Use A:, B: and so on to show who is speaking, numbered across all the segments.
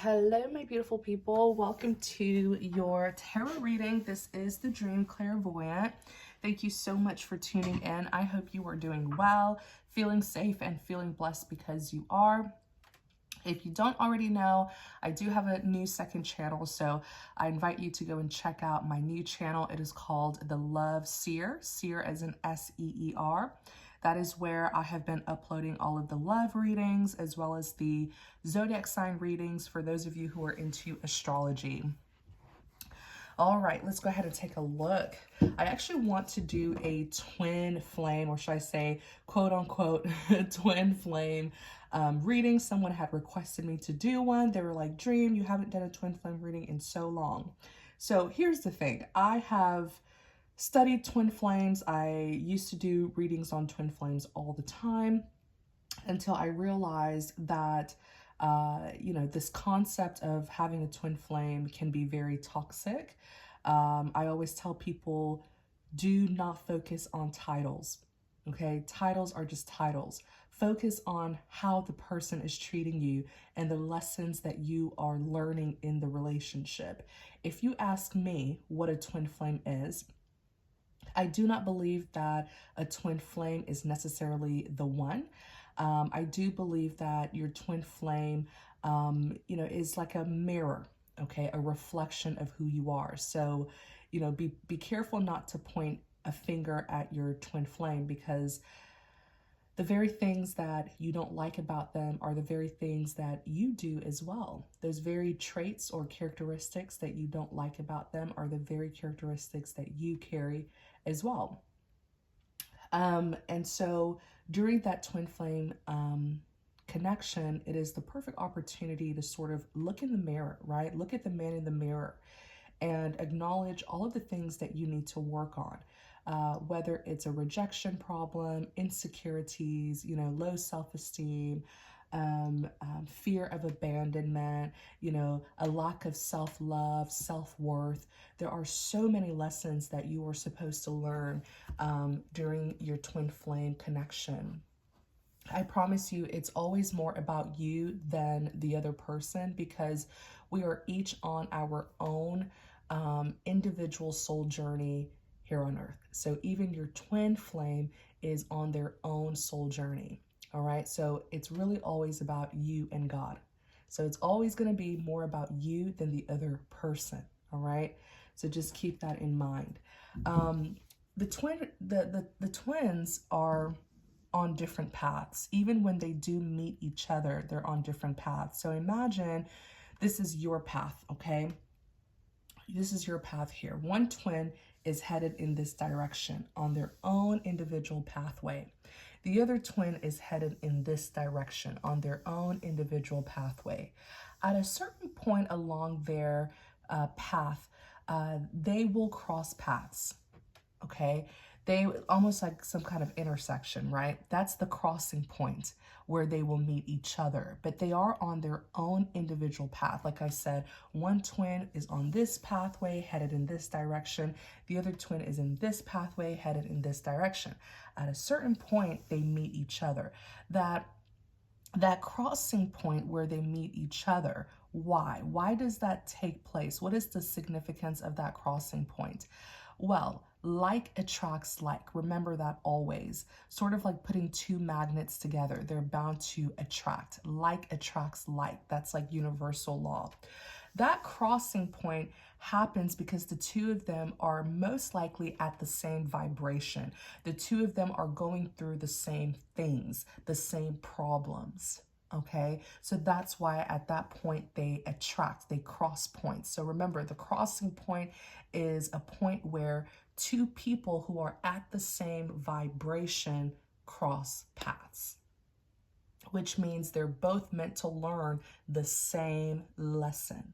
A: Hello, my beautiful people. Welcome to your tarot reading. This is the Dream Clairvoyant. Thank you so much for tuning in. I hope you are doing well, feeling safe, and feeling blessed because you are. If you don't already know, I do have a new second channel, so I invite you to go and check out my new channel. It is called The Love Seer, Seer as in S-E-E-R. That is where I have been uploading all of the love readings as well as the zodiac sign readings for those of you who are into astrology. All right, let's go ahead and take a look. I actually want to do a twin flame, or should I say, quote unquote, twin flame reading. Someone had requested me to do one. They were like, Dream, you haven't done a twin flame reading in so long. So here's the thing. I have studied twin flames. I used to do readings on twin flames all the time until I realized that this concept of having a twin flame can be very toxic. I always tell people, do not focus on titles, okay? Titles are just titles. Focus on how the person is treating you and the lessons that you are learning in the relationship. If you ask me what a twin flame is, I do not believe that a twin flame is necessarily the one. I do believe that your twin flame, is like a mirror, okay, a reflection of who you are. So, be careful not to point a finger at your twin flame, because the very things that you don't like about them are the very things that you do as well. Those very traits or characteristics that you don't like about them are the very characteristics that you carry as well. And so during that twin flame connection, it is the perfect opportunity to sort of look in the mirror, right? Look at the man in the mirror and acknowledge all of the things that you need to work on. Whether it's a rejection problem, insecurities, low self-esteem, fear of abandonment, a lack of self-love, self-worth. There are so many lessons that you are supposed to learn during your twin flame connection. I promise you, it's always more about you than the other person, because we are each on our own individual soul journey here on earth. So even your twin flame is on their own soul journey. All right. So it's really always about you and God. So it's always going to be more about you than the other person. All right. So just keep that in mind. The twins are on different paths. Even when they do meet each other, they're on different paths. So imagine this is your path, okay? This is your path here. One twin is headed in this direction on their own individual pathway. The other twin is headed in this direction on their own individual pathway. At a certain point along their path, they will cross paths, okay? They almost like some kind of intersection, right? That's the crossing point where they will meet each other, but they are on their own individual path. Like I said, one twin is on this pathway headed in this direction. The other twin is in this pathway headed in this direction. At a certain point, they meet each other. That crossing point where they meet each other, why? Why does that take place? What is the significance of that crossing point? Well, like attracts like. Remember that always. Sort of like putting two magnets together. They're bound to attract. Like attracts like. That's like universal law. That crossing point happens because the two of them are most likely at the same vibration. The two of them are going through the same things, the same problems. Okay, so that's why at that point they attract, they cross points. So remember, the crossing point is a point where two people who are at the same vibration cross paths, which means they're both meant to learn the same lesson.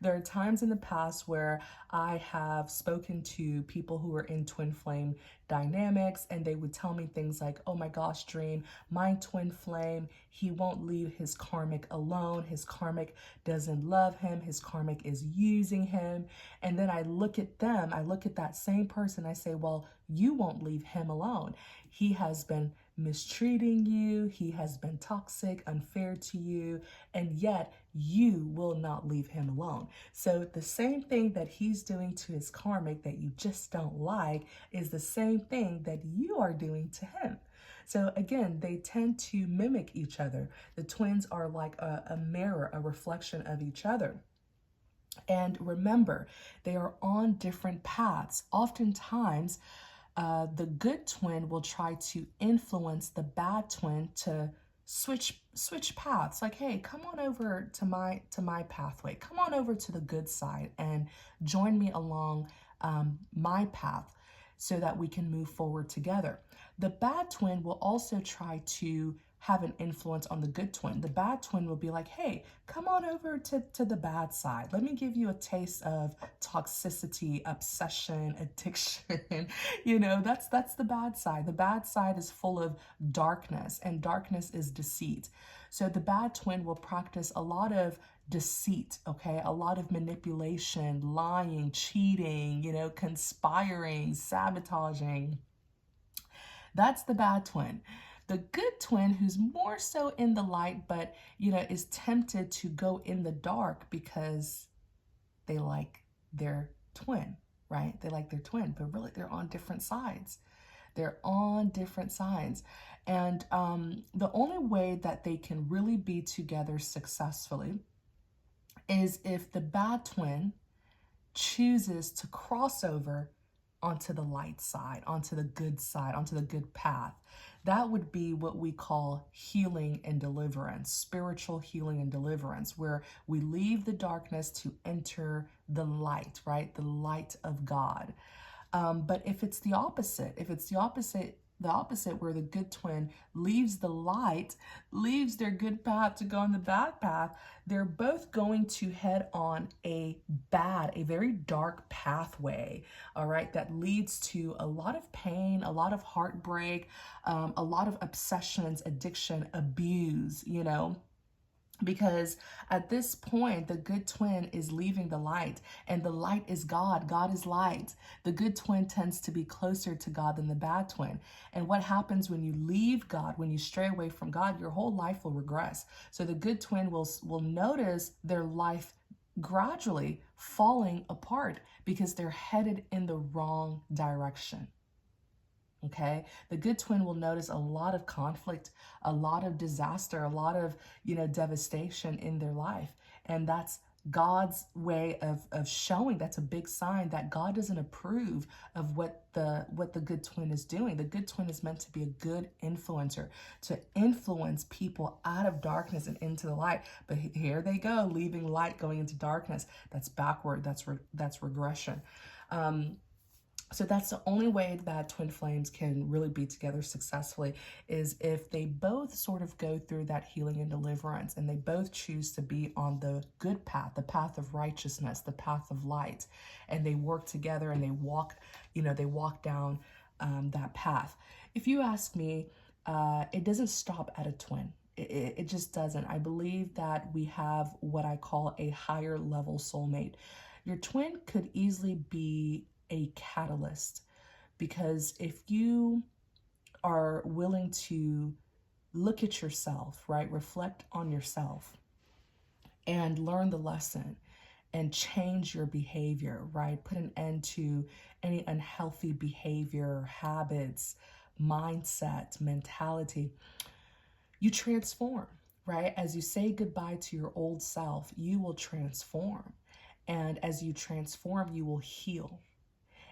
A: There are times in the past where I have spoken to people who are in twin flame dynamics, and they would tell me things like, oh my gosh, Dream, my twin flame, he won't leave his karmic alone. His karmic doesn't love him. His karmic is using him. And then I look at them, I look at that same person, I say, well, you won't leave him alone. He has been mistreating you, he has been toxic, unfair to you, and yet you will not leave him alone. So the same thing that he's doing to his karmic that you just don't like is the same thing that you are doing to him. So again, they tend to mimic each other. The twins are like a mirror, a reflection of each other. And remember, they are on different paths. Oftentimes, the good twin will try to influence the bad twin to switch paths. Like, hey, come on over to my pathway. Come on over to the good side and join me along my path so that we can move forward together. The bad twin will also try to have an influence on the good twin. The bad twin will be like, hey, come on over to the bad side. Let me give you a taste of toxicity, obsession, addiction. You know, that's the bad side. The bad side is full of darkness, and darkness is deceit. So the bad twin will practice a lot of deceit, okay? A lot of manipulation, lying, cheating, you know, conspiring, sabotaging. That's the bad twin. The good twin, who's more so in the light, but, you know, is tempted to go in the dark because they like their twin, right? They like their twin, but really they're on different sides. They're on different sides. And the only way that they can really be together successfully is if the bad twin chooses to cross over onto the light side, onto the good side, onto the good path. That would be what we call healing and deliverance, spiritual healing and deliverance, where we leave the darkness to enter the light, right? The light of God. But if it's the opposite, the opposite where the good twin leaves the light, leaves their good path to go on the bad path, they're both going to head on a very dark pathway, all right, that leads to a lot of pain, a lot of heartbreak, a lot of obsessions, addiction, abuse, you know. Because at this point, the good twin is leaving the light, and the light is God. God is light. The good twin tends to be closer to God than the bad twin. And what happens when you leave God, when you stray away from God, your whole life will regress. So the good twin will notice their life gradually falling apart because they're headed in the wrong direction. Okay, the good twin will notice a lot of conflict, a lot of disaster, a lot of, you know, devastation in their life. And that's God's way of showing, that's a big sign that God doesn't approve of what the good twin is doing. The good twin is meant to be a good influencer, to influence people out of darkness and into the light. But here they go, leaving light, going into darkness. That's backward, that's regression. So that's the only way that twin flames can really be together successfully, is if they both sort of go through that healing and deliverance, and they both choose to be on the good path, the path of righteousness, the path of light, and they work together and they walk, you know, they walk down that path. If you ask me, it doesn't stop at a twin. It just doesn't. I believe that we have what I call a higher level soulmate. Your twin could easily be a catalyst, because if you are willing to look at yourself, right, reflect on yourself and learn the lesson and change your behavior, right, put an end to any unhealthy behavior, habits, mindset, mentality, you transform, right? As you say goodbye to your old self, you will transform. And as you transform, you will heal.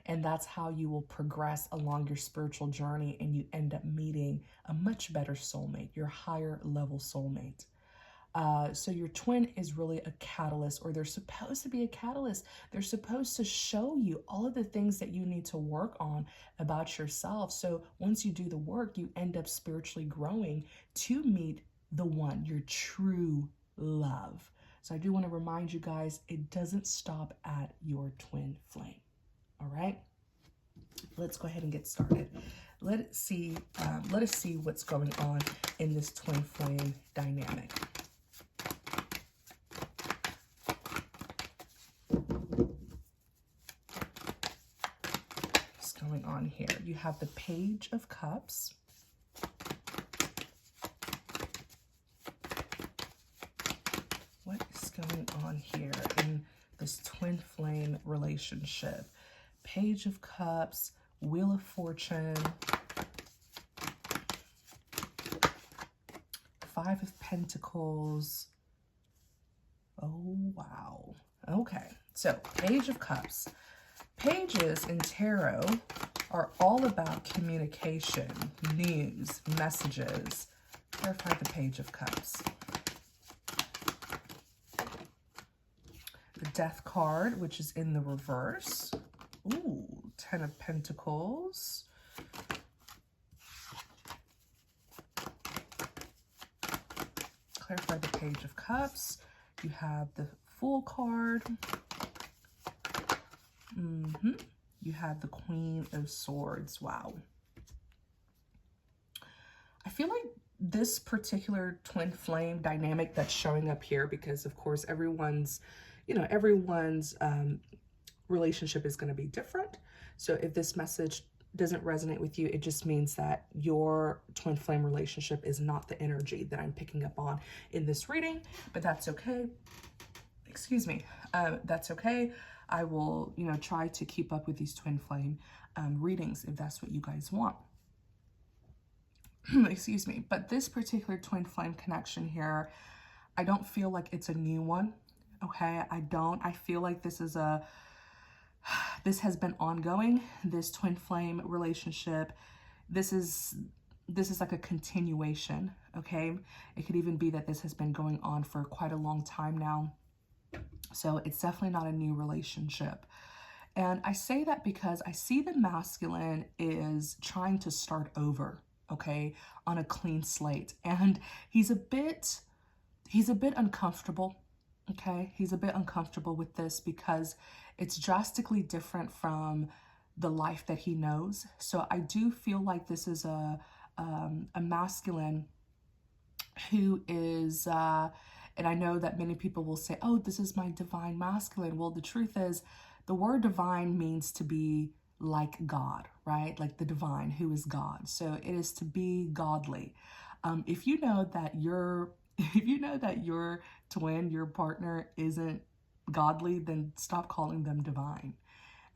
A: And that's how you will progress along your spiritual journey, and you end up meeting a much better soulmate, your higher level soulmate. So your twin is really a catalyst, or they're supposed to be a catalyst. They're supposed to show you all of the things that you need to work on about yourself. So once you do the work, you end up spiritually growing to meet the one, your true love. So I do want to remind you guys, it doesn't stop at your twin flame. All right, let's go ahead and get started. Let us see what's going on in this twin flame dynamic. What's going on here? You have the Page of Cups. going on here in this twin flame relationship? Page of Cups, Wheel of Fortune, Five of Pentacles. Oh, wow. Okay, so Page of Cups. Pages in tarot are all about communication, news, messages. Clarify the Page of Cups. The Death card, which is in the reverse. Ooh, Ten of Pentacles. Clarify the Page of Cups. You have the Fool card. You have the Queen of Swords. Wow. I feel like this particular twin flame dynamic that's showing up here, because of course everyone's, everyone's relationship is going to be different. So if this message doesn't resonate with you, it just means that your twin flame relationship is not the energy that I'm picking up on in this reading, but that's okay. Excuse me. That's okay. I will, try to keep up with these twin flame readings if that's what you guys want. Excuse me. But this particular twin flame connection here, I don't feel like it's a new one. Okay. I feel like this has been ongoing, this twin flame relationship. This is like a continuation. Okay. It could even be that this has been going on for quite a long time now. So it's definitely not a new relationship. And I say that because I see the masculine is trying to start over, okay, on a clean slate. And he's a bit uncomfortable, okay? He's a bit uncomfortable with this because it's drastically different from the life that he knows. So I do feel like this is a masculine who is... and I know that many people will say, oh, this is my divine masculine. Well, the truth is, the word divine means to be like God, right? Like the divine, who is God. So it is to be godly. If you know that your twin, your partner isn't godly, then stop calling them divine,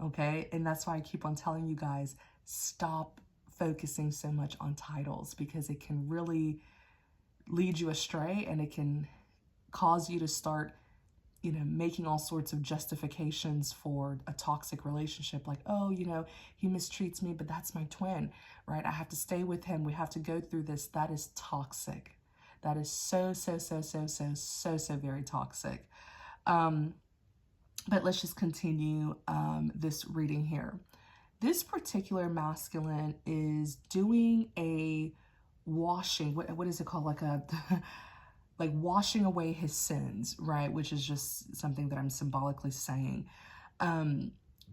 A: okay? And that's why I keep on telling you guys, stop focusing so much on titles, because it can really lead you astray, and it can cause you to start, making all sorts of justifications for a toxic relationship. Like, oh, he mistreats me, but that's my twin, right? I have to stay with him. We have to go through this. That is toxic. That is so very toxic. But let's just continue this reading here. This particular masculine is doing a washing. What is it called? Like a... like washing away his sins, right? Which is just something that I'm symbolically saying.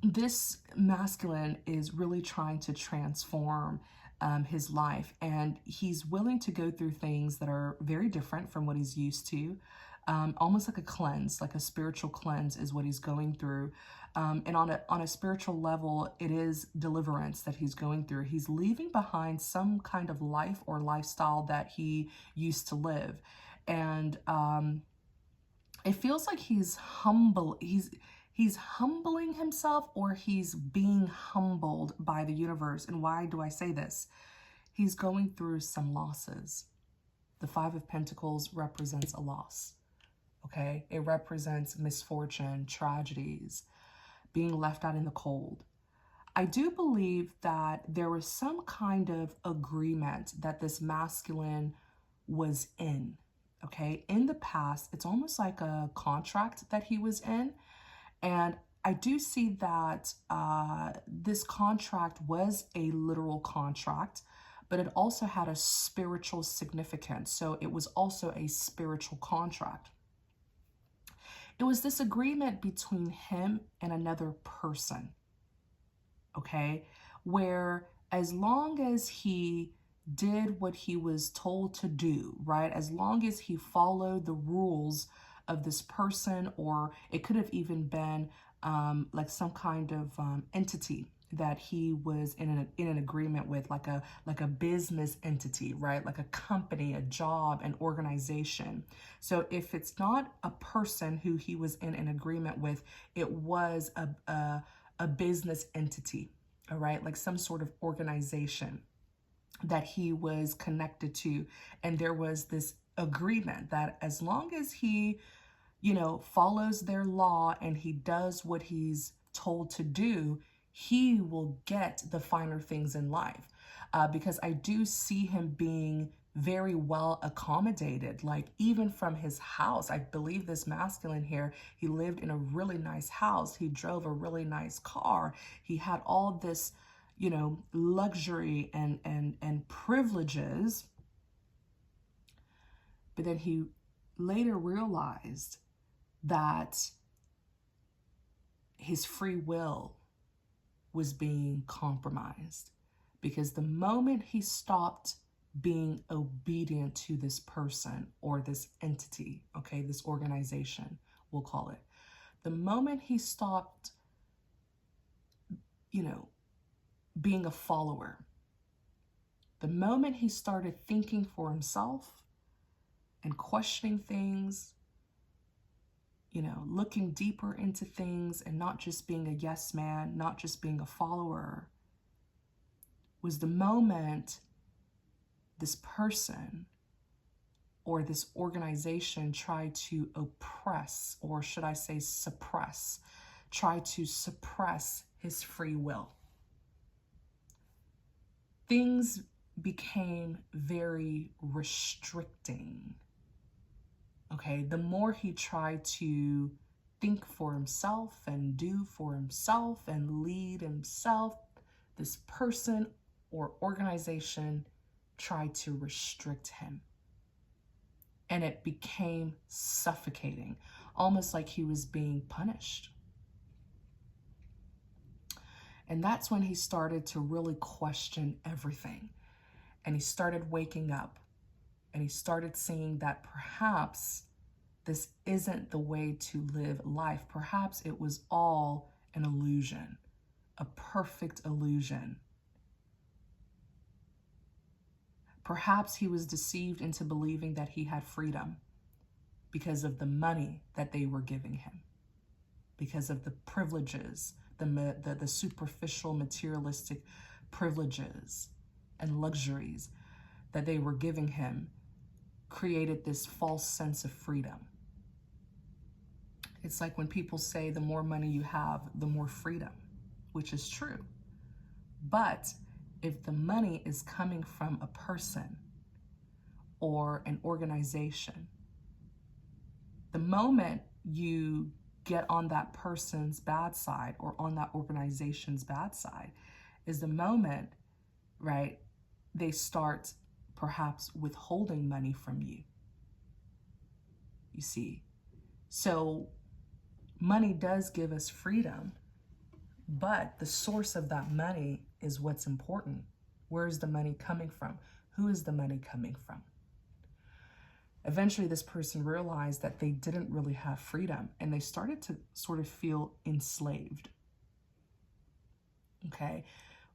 A: This masculine is really trying to transform his life, and he's willing to go through things that are very different from what he's used to. Almost like a cleanse, like a spiritual cleanse is what he's going through. And on a spiritual level, it is deliverance that he's going through. He's leaving behind some kind of life or lifestyle that he used to live. And it feels like he's humbling himself, or he's being humbled by the universe. And why do I say this? He's going through some losses. The Five of Pentacles represents a loss, okay? It represents misfortune, tragedies, being left out in the cold. I do believe that there was some kind of agreement that this masculine was in. Okay, in the past, it's almost like a contract that he was in. And I do see that this contract was a literal contract, but it also had a spiritual significance. So it was also a spiritual contract. It was this agreement between him and another person, okay, where as long as he did what he was told to do, right? As long as he followed the rules of this person, or it could have even been like some kind of entity, that he was in an agreement with, like a business entity, right? Like a company, a job, an organization. So if it's not a person who he was in an agreement with, it was a business entity, all right? Like some sort of organization that he was connected to. And there was this agreement that as long as he, follows their law and he does what he's told to do, he will get the finer things in life. Because I do see him being very well accommodated, like even from his house. I believe this masculine here, he lived in a really nice house. He drove a really nice car. He had all this, luxury and privileges. But then he later realized that his free will was being compromised, because the moment he stopped being obedient to this person or this entity, okay, this organization, we'll call it, the moment he stopped, being a follower, the moment he started thinking for himself and questioning things, looking deeper into things and not just being a yes man, not just being a follower, was the moment this person or this organization tried to oppress, or should I say suppress, try to suppress his free will. Things became very restricting. Okay, the more he tried to think for himself and do for himself and lead himself, this person or organization tried to restrict him. And it became suffocating, almost like he was being punished. And that's when he started to really question everything. And he started waking up. And he started seeing that perhaps this isn't the way to live life. Perhaps it was all an illusion, a perfect illusion. Perhaps he was deceived into believing that he had freedom because of the money that they were giving him, because of the privileges, the superficial materialistic privileges and luxuries that they were giving him, created this false sense of freedom. It's like when people say the more money you have, the more freedom, which is true. But if the money is coming from a person or an organization, the moment you get on that person's bad side or on that organization's bad side is the moment, right, they start perhaps withholding money from you. You see, so money does give us freedom, but the source of that money is what's important. Where is the money coming from? Who is the money coming from? Eventually, this person realized that they didn't really have freedom, and they started to sort of feel enslaved. Okay,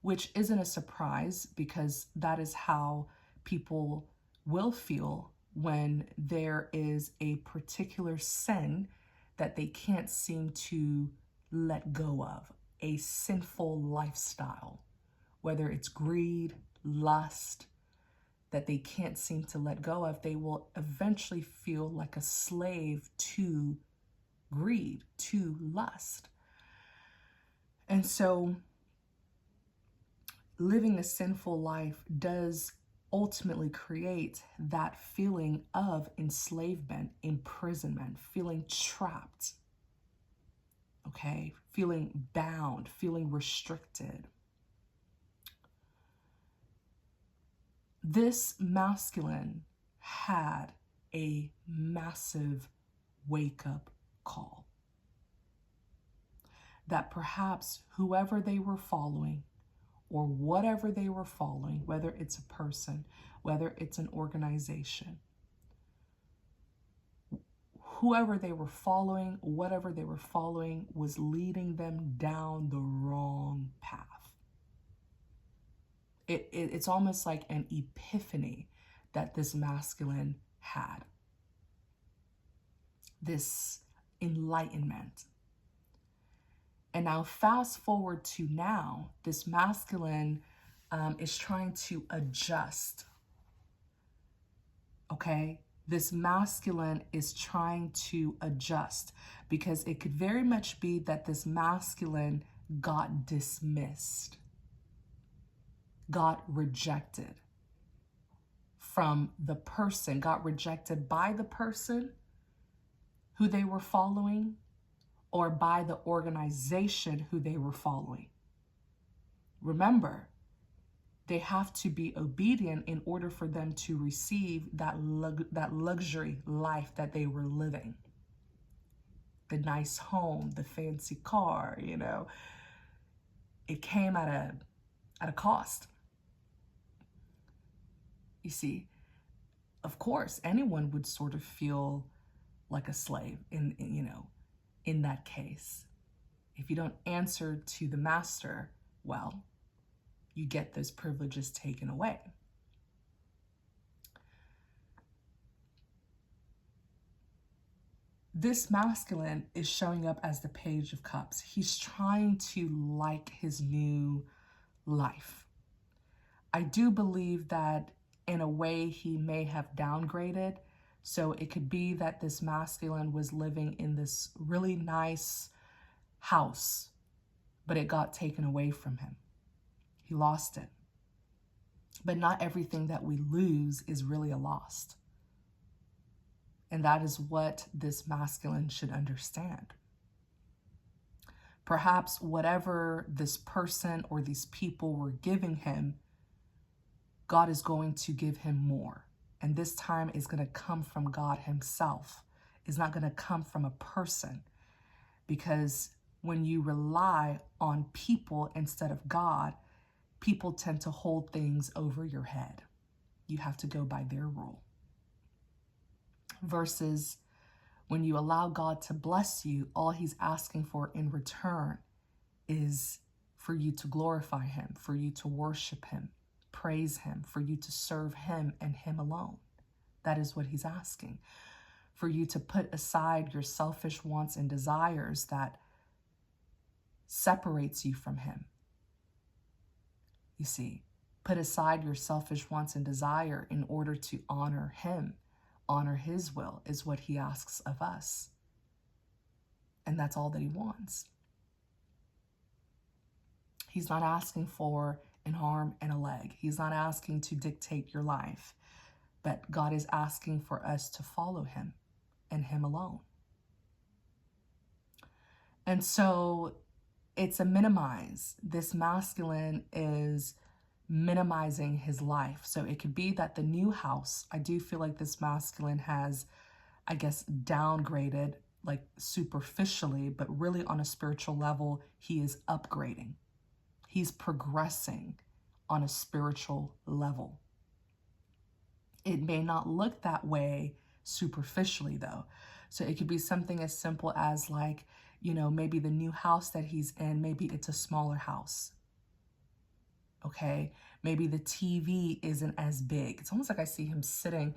A: which isn't a surprise, because that is how people will feel when there is a particular sin that they can't seem to let go of, a sinful lifestyle, whether it's greed, lust, that they can't seem to let go of. They will eventually feel like a slave to greed, to lust. And so living a sinful life does ultimately create that feeling of enslavement, imprisonment, feeling trapped, okay, feeling bound, feeling restricted. This masculine had a massive wake-up call that perhaps whoever they were following or whatever they were following, whether it's a person, whether it's an organization, whoever they were following, whatever they were following was leading them down the wrong path. It's almost like an epiphany that this masculine had. This enlightenment. And now fast forward to now, this masculine is trying to adjust. Okay? This masculine is trying to adjust because it could very much be that this masculine got dismissed, got rejected from the person, got rejected by the person who they were following or by the organization who they were following. Remember, they have to be obedient in order for them to receive that luxury life that they were living. The nice home, the fancy car, you know. It came at a cost. You see, of course, anyone would sort of feel like a slave in that case. If you don't answer to the master, well, you get those privileges taken away. This masculine is showing up as the Page of Cups. He's trying to like his new life. I do believe that in a way he may have downgraded. So it could be that this masculine was living in this really nice house, but it got taken away from him. He lost it. But not everything that we lose is really a loss. And that is what this masculine should understand. Perhaps whatever this person or these people were giving him, God is going to give him more. And this time is going to come from God himself. It's not going to come from a person. Because when you rely on people instead of God, people tend to hold things over your head. You have to go by their rule. Versus when you allow God to bless you, all he's asking for in return is for you to glorify him, for you to worship him, praise him, for you to serve him and him alone. That is what he's asking. For you to put aside your selfish wants and desires that separates you from him. You see, put aside your selfish wants and desire in order to honor him. Honor his will is what he asks of us. And that's all that he wants. He's not asking for an arm and a leg. He's not asking to dictate your life. But God is asking for us to follow him and him alone. And so it's a minimize. This masculine is minimizing his life. So it could be that the new house, I do feel like this masculine has, I guess, downgraded like superficially, but really on a spiritual level, he is upgrading. He's progressing on a spiritual level. It may not look that way superficially though. So it could be something as simple as like, you know, maybe the new house that he's in, maybe it's a smaller house. Okay, maybe the TV isn't as big. It's almost like I see him sitting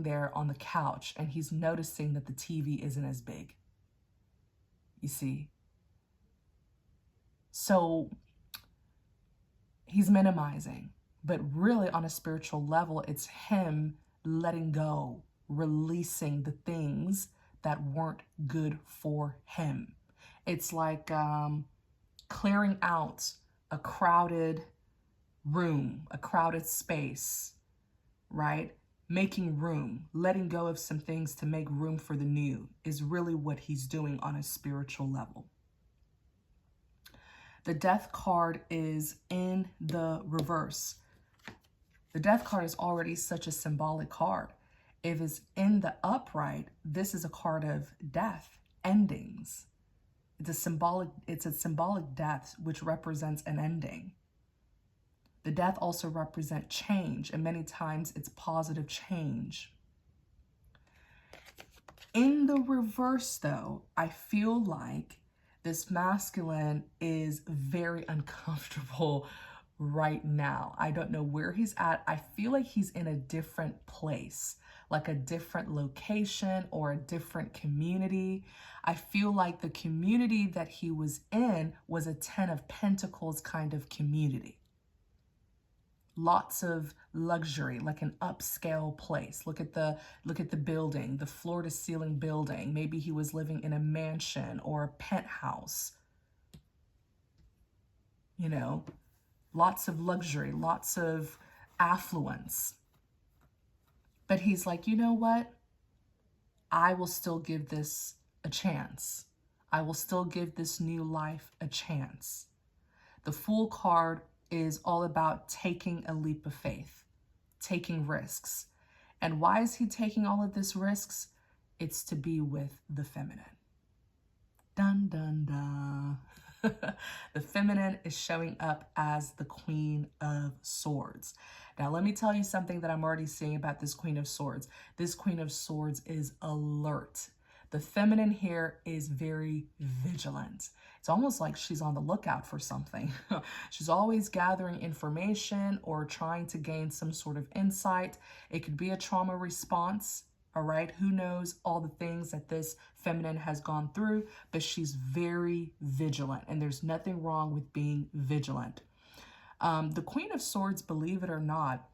A: there on the couch and he's noticing that the TV isn't as big. You see? So he's minimizing, but really on a spiritual level, it's him letting go, releasing the things that weren't good for him. It's like clearing out a crowded room, a crowded space, right? Making room, letting go of some things to make room for the new is really what he's doing on a spiritual level. The Death card is in the reverse. The Death card is already such a symbolic card. If it's in the upright, this is a card of death, endings. It's a symbolic death, which represents an ending. The death also represents change, and many times it's positive change. In the reverse, though, I feel like this masculine is very uncomfortable right now. I don't know where he's at. I feel like he's in a different place, like a different location or a different community. I feel like the community that he was in was a 10 of Pentacles kind of community. Lots of luxury, like an upscale place. Look at the building, the floor to ceiling building. Maybe he was living in a mansion or a penthouse. You know, lots of luxury, lots of affluence. But he's like, you know what? I will still give this a chance. I will still give this new life a chance. The Fool card is all about taking a leap of faith, taking risks. And why is he taking all of these risks? It's to be with the feminine. Dun, dun, dun. The feminine is showing up as the Queen of Swords. Now, let me tell you something that I'm already seeing about this Queen of Swords. This Queen of Swords is alert. The feminine here is very vigilant. It's almost like she's on the lookout for something. She's always gathering information or trying to gain some sort of insight. It could be a trauma response, all right? Who knows all the things that this feminine has gone through, but she's very vigilant, and there's nothing wrong with being vigilant. The Queen of Swords, believe it or not,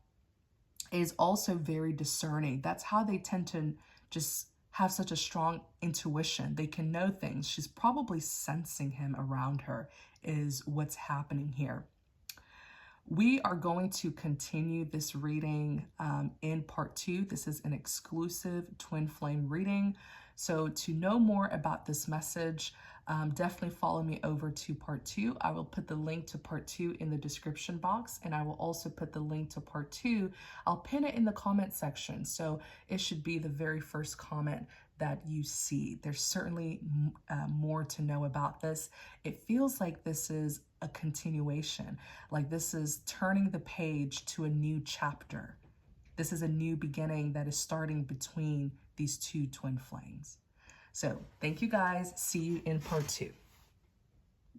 A: is also very discerning. That's how they tend to just have such a strong intuition. They can know things. She's probably sensing him around her is what's happening here. We are going to continue this reading in part 2. This is an exclusive twin flame reading. So to know more about this message, definitely follow me over to part 2. I will put the link to part 2 in the description box, and I will also put the link to part 2. I'll pin it in the comment section, so it should be the very first comment that you see. There's certainly more to know about this. It feels like this is a continuation, like this is turning the page to a new chapter. This is a new beginning that is starting between these two twin flames. So thank you guys. See you in part 2.